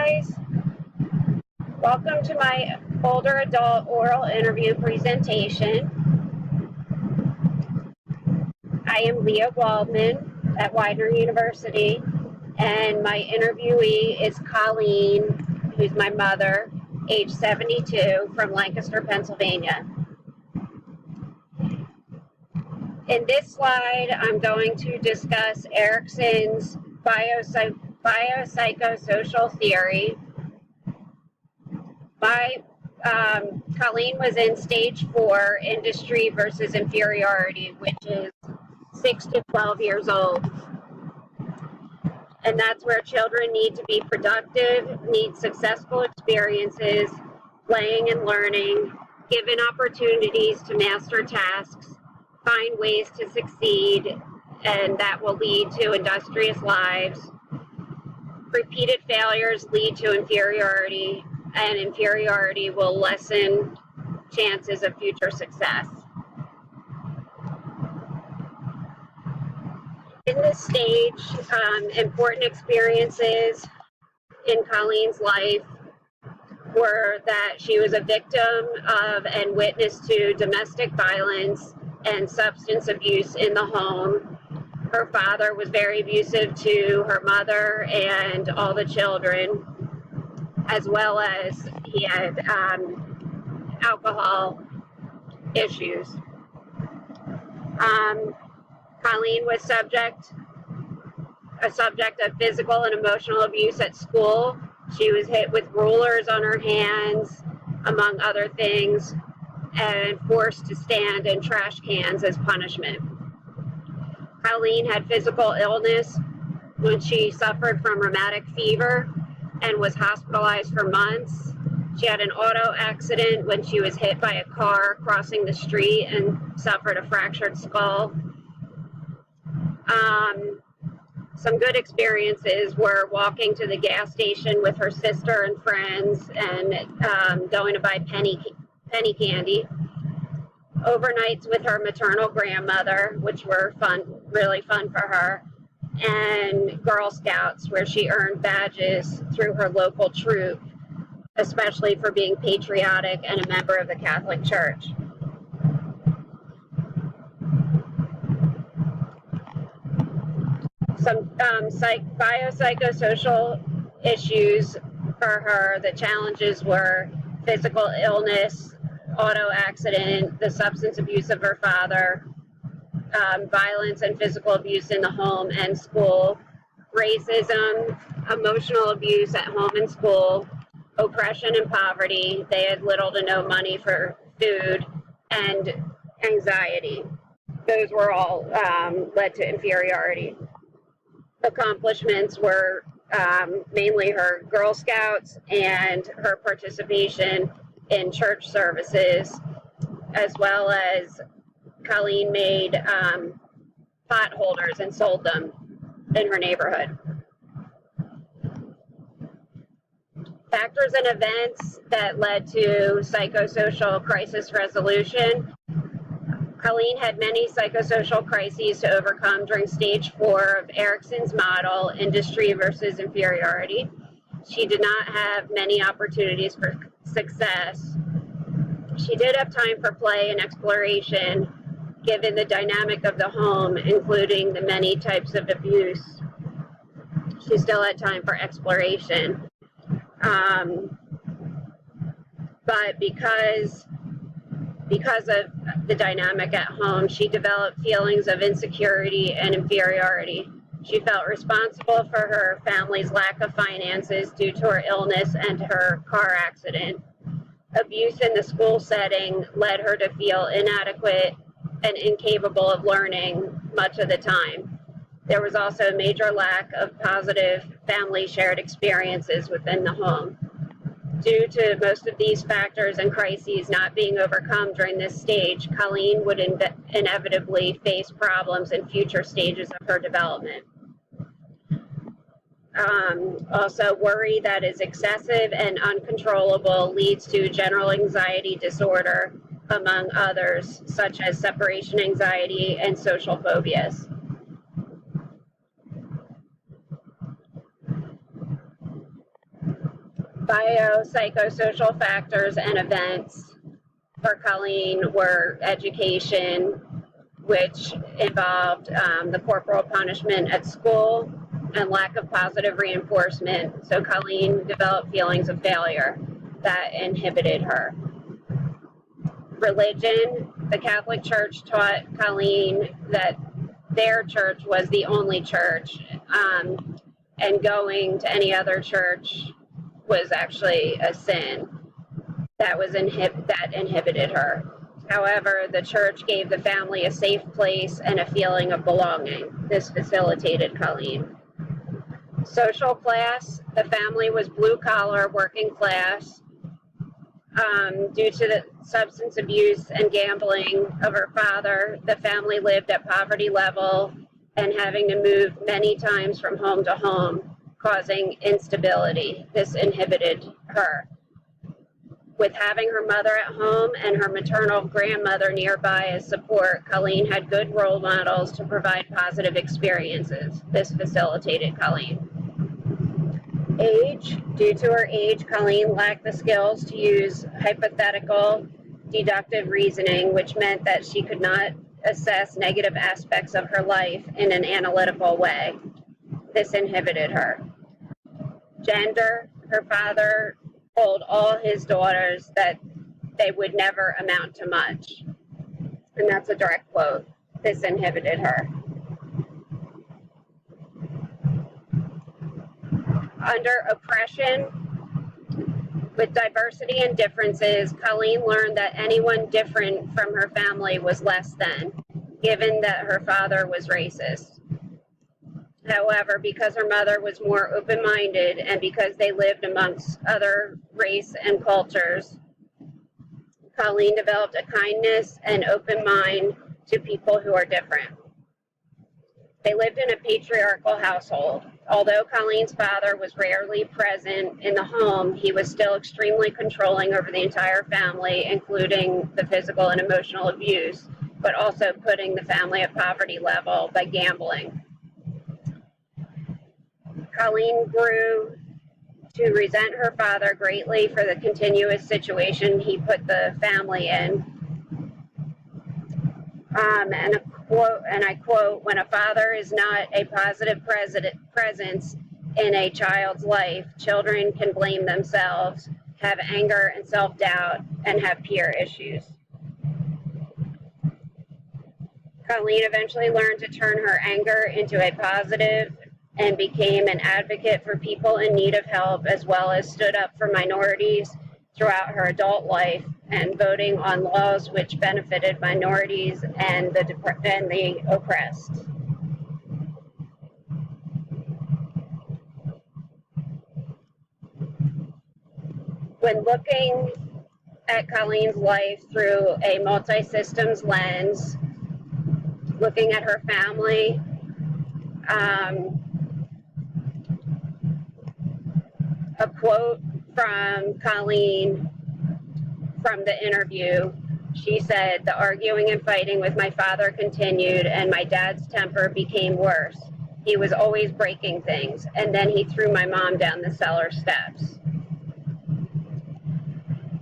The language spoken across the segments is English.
guys. Welcome to my older adult oral interview presentation. I am Leah Waldman at Widener University, and my interviewee is Colleen, who's my mother, age 72, from Lancaster, Pennsylvania. In this slide, I'm going to discuss Erikson's biopsychosocial theory. Colleen was in stage 4, industry versus inferiority, which is 6 to 12 years old. And that's where children need to be productive, need successful experiences, playing and learning, given opportunities to master tasks, find ways to succeed, and that will lead to industrious lives. Repeated failures lead to inferiority, and inferiority will lessen chances of future success. In this stage, important experiences in Colleen's life were that she was a victim of and witness to domestic violence and substance abuse in the home. Her father was very abusive to her mother and all the children, as well as he had alcohol issues. Colleen was a subject of physical and emotional abuse at school. She was hit with rulers on her hands, among other things, and forced to stand in trash cans as punishment. Colleen had physical illness when she suffered from rheumatic fever and was hospitalized for months. She had an auto accident when she was hit by a car crossing the street and suffered a fractured skull. Some good experiences were walking to the gas station with her sister and friends and going to buy penny candy. Overnights with her maternal grandmother, which were fun, really fun for her, and Girl Scouts, where she earned badges through her local troop, especially for being patriotic and a member of the Catholic Church. Some biopsychosocial issues for her. The challenges were physical illness, auto accident, the substance abuse of her father, violence and physical abuse in the home and school, racism, emotional abuse at home and school, oppression and poverty. They had little to no money for food, and anxiety. Those were all led to inferiority. Accomplishments were mainly her Girl Scouts and her participation in church services, as well as Colleen made pot holders and sold them in her neighborhood. Factors and events that led to psychosocial crisis resolution. Colleen had many psychosocial crises to overcome during stage 4 of Erikson's model, industry versus inferiority. She did not have many opportunities for success. She did have time for play and exploration, given the dynamic of the home, including the many types of abuse. She still had time for exploration. But because of the dynamic at home, she developed feelings of insecurity and inferiority. She felt responsible for her family's lack of finances due to her illness and her car accident. Abuse in the school setting led her to feel inadequate and incapable of learning much of the time. There was also a major lack of positive family shared experiences within the home. Due to most of these factors and crises not being overcome during this stage, Colleen would inevitably face problems in future stages of her development. Also, worry that is excessive and uncontrollable leads to general anxiety disorder, among others, such as separation anxiety and social phobias. Biopsychosocial factors and events for Colleen were education, which involved the corporal punishment at school and lack of positive reinforcement. So Colleen developed feelings of failure that inhibited her. Religion, the Catholic Church taught Colleen that their church was the only church, and going to any other church was actually a sin. That inhibited her. However, the church gave the family a safe place and a feeling of belonging. This facilitated Colleen. Social class, the family was blue collar, working class. Due to the substance abuse and gambling of her father, the family lived at poverty level and having to move many times from home to home, causing instability. This inhibited her. With having her mother at home and her maternal grandmother nearby as support, Colleen had good role models to provide positive experiences. This facilitated Colleen. Age. Due to her age, Colleen lacked the skills to use hypothetical deductive reasoning, which meant that she could not assess negative aspects of her life in an analytical way. This inhibited her. Gender. Her father told all his daughters that they would never amount to much. And that's a direct quote. This inhibited her. Under oppression, with diversity and differences, Colleen learned that anyone different from her family was less than, given that her father was racist. However, because her mother was more open-minded and because they lived amongst other race and cultures, Colleen developed a kindness and open mind to people who are different. They lived in a patriarchal household. Although Colleen's father was rarely present in the home, he was still extremely controlling over the entire family, including the physical and emotional abuse, but also putting the family at poverty level by gambling. Colleen grew to resent her father greatly for the continuous situation he put the family in. And I quote, "When a father is not a positive presence in a child's life, children can blame themselves, have anger and self-doubt, and have peer issues." Colleen eventually learned to turn her anger into a positive and became an advocate for people in need of help, as well as stood up for minorities throughout her adult life and voting on laws which benefited minorities and the oppressed. When looking at Colleen's life through a multi-systems lens, looking at her family, a quote from Colleen from the interview, she said, "The arguing and fighting with my father continued, and my dad's temper became worse. He was always breaking things, and then he threw my mom down the cellar steps."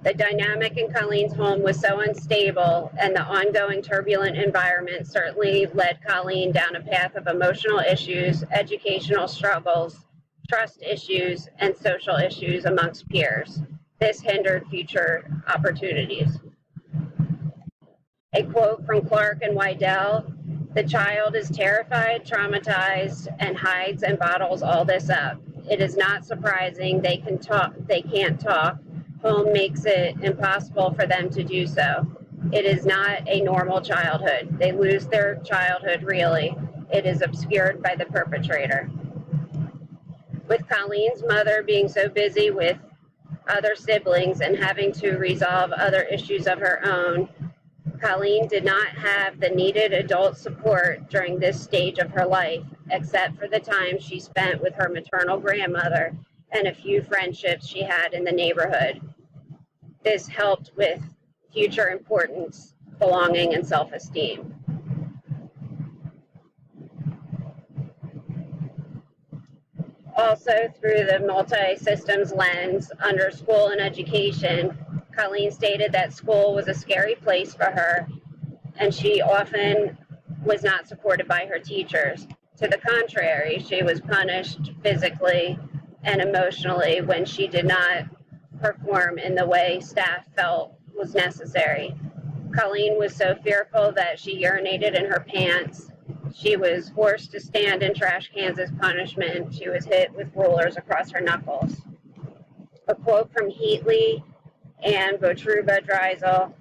The dynamic in Colleen's home was so unstable, and the ongoing turbulent environment certainly led Colleen down a path of emotional issues, educational struggles, trust issues, and social issues amongst peers. This hindered future opportunities. A quote from Clark and Weidel, "The child is terrified, traumatized, and hides and bottles all this up. It is not surprising they can't talk. Home makes it impossible for them to do so. It is not a normal childhood. They lose their childhood, really. It is obscured by the perpetrator." With Colleen's mother being so busy with other siblings and having to resolve other issues of her own, Colleen did not have the needed adult support during this stage of her life, except for the time she spent with her maternal grandmother and a few friendships she had in the neighborhood. This helped with future importance, belonging, and self-esteem. Also, through the multi-systems lens under school and education, Colleen stated that school was a scary place for her, and she often was not supported by her teachers. To the contrary, she was punished physically and emotionally when she did not perform in the way staff felt was necessary. Colleen was so fearful that she urinated in her pants. She was forced to stand in trash cans as punishment. She was hit with rulers across her knuckles. A quote from Heatley and Votruba Dreisel: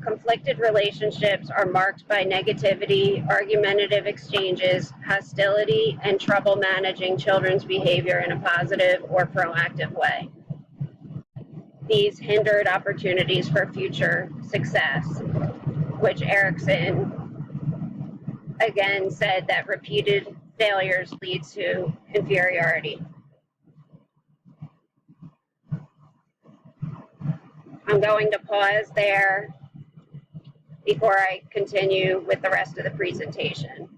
conflicted relationships are marked by negativity, argumentative exchanges, hostility, and trouble managing children's behavior in a positive or proactive way. These hindered opportunities for future success, which Erickson again said that repeated failures lead to inferiority. I'm going to pause there before I continue with the rest of the presentation.